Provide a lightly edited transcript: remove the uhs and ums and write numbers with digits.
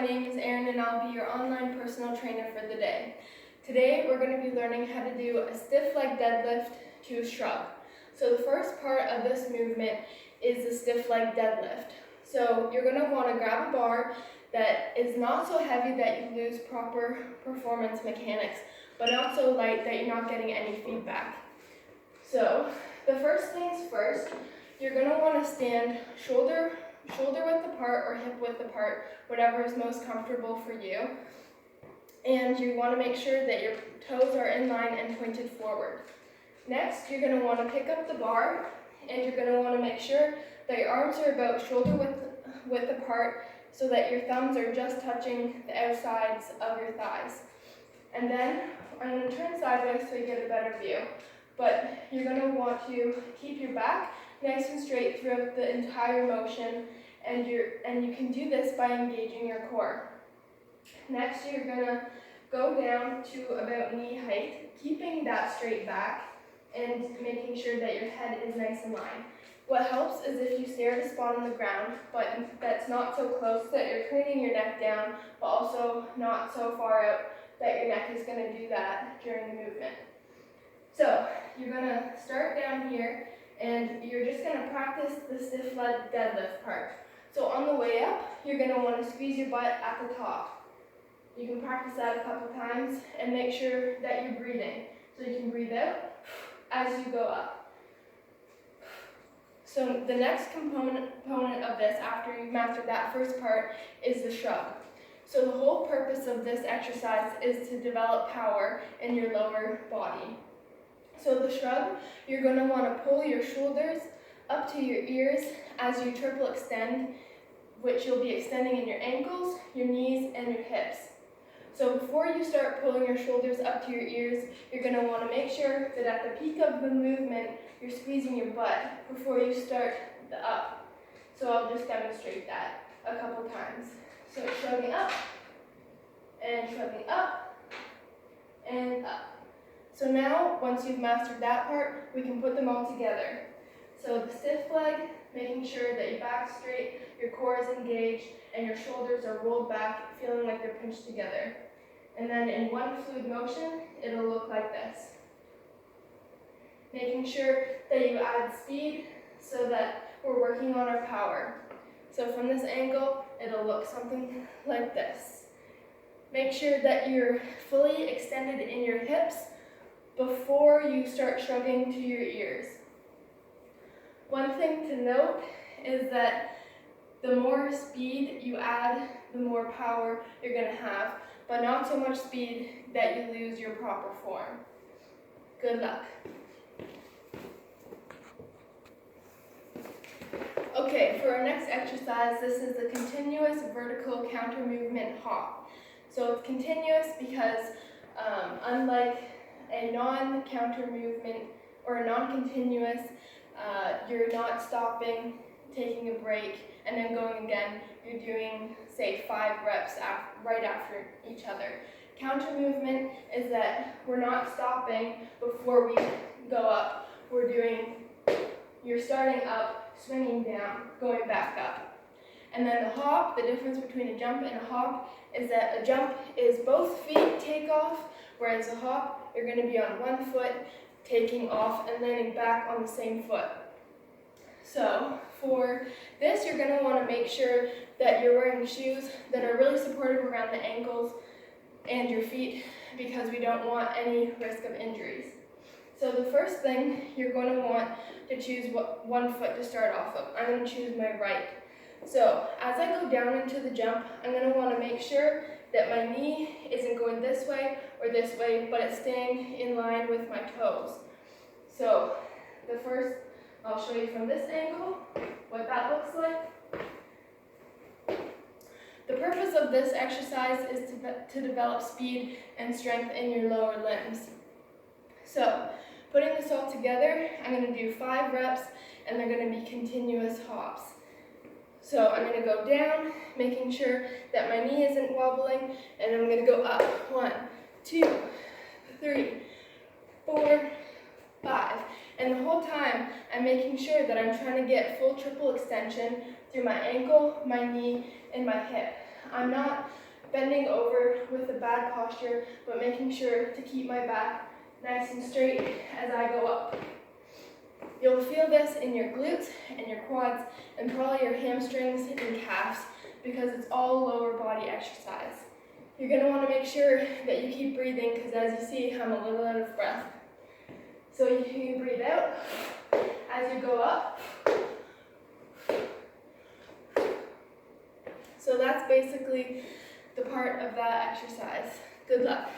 name is Erin and I'll be your online personal trainer for the day. Today we're going to be learning how to do a stiff leg deadlift to a shrug. So the first part of this movement is the stiff leg deadlift. So you're going to want to grab a bar that is not so heavy that you lose proper performance mechanics, but not so light that you're not getting any feedback. So the first things first, you're going to want to stand shoulder width apart or hip width apart, whatever is most comfortable for you. And you want to make sure that your toes are in line and pointed forward. Next, you're going to want to pick up the bar, and you're going to want to make sure that your arms are about shoulder width apart so that your thumbs are just touching the outsides of your thighs. And then I'm going to turn sideways so you get a better view. But you're going to want to keep your back nice and straight throughout the entire motion, and you can do this by engaging your core. Next, you're going to go down to about knee height, keeping that straight back and making sure that your head is nice and lined. What helps is if you stare at a spot on the ground, but that's not so close that you're craning your neck down, but also not so far out that your neck is going to do that during the movement. So you're going to start down here, and you're just going to practice the stiff leg deadlift part. So on the way up, you're going to want to squeeze your butt at the top. You can practice that a couple times and make sure that you're breathing. So you can breathe out as you go up. So the next component of this, after you've mastered that first part, is the shrug. So the whole purpose of this exercise is to develop power in your lower body. So the shrug, you're going to want to pull your shoulders up to your ears as you triple extend, which you'll be extending in your ankles, your knees, and your hips. So before you start pulling your shoulders up to your ears, you're going to want to make sure that at the peak of the movement, you're squeezing your butt before you start the up. So I'll just demonstrate that a couple times. So shrugging up, and shrugging up, and up. So now, once you've mastered that part, we can put them all together. So the stiff leg, making sure that your back's straight, your core is engaged, and your shoulders are rolled back, feeling like they're pinched together. And then in one fluid motion, it'll look like this. Making sure that you add speed so that we're working on our power. So from this angle, it'll look something like this. Make sure that you're fully extended in your hips before you start shrugging to your ears. One thing to note is that the more speed you add, the more power you're going to have, but not so much speed that you lose your proper form. Good luck. Okay, for our next exercise, this is the continuous vertical counter movement hop. So it's continuous because unlike a non-counter movement or a non-continuous, you're not stopping, taking a break, and then going again. You're doing, say, 5 reps right after each other. Counter movement is that we're not stopping before we go up. You're starting up, swinging down, going back up. And then the hop, the difference between a jump and a hop is that a jump is both feet take off, whereas a hop, you're going to be on one foot, taking off and landing back on the same foot. So for this, you're going to want to make sure that you're wearing shoes that are really supportive around the ankles and your feet, because we don't want any risk of injuries. So the first thing, you're going to want to choose one foot to start off of. I'm going to choose my right. So as I go down into the jump, I'm going to want to make sure that my knee isn't going this way or this way, but it's staying in line with my toes. So the first, I'll show you from this angle what that looks like. The purpose of this exercise is to develop speed and strength in your lower limbs. So putting this all together, I'm going to do 5 reps, and they're going to be continuous hops. So I'm going to go down, making sure that my knee isn't wobbling, and I'm going to go up. 1, 2, 3, 4, 5. And the whole time, I'm making sure that I'm trying to get full triple extension through my ankle, my knee, and my hip. I'm not bending over with a bad posture, but making sure to keep my back nice and straight as I go up. You'll feel this in your glutes and your quads and probably your hamstrings and calves because it's all lower body exercise. You're going to want to make sure that you keep breathing because as you see, I'm a little out of breath. So you can breathe out as you go up. So that's basically the part of that exercise. Good luck.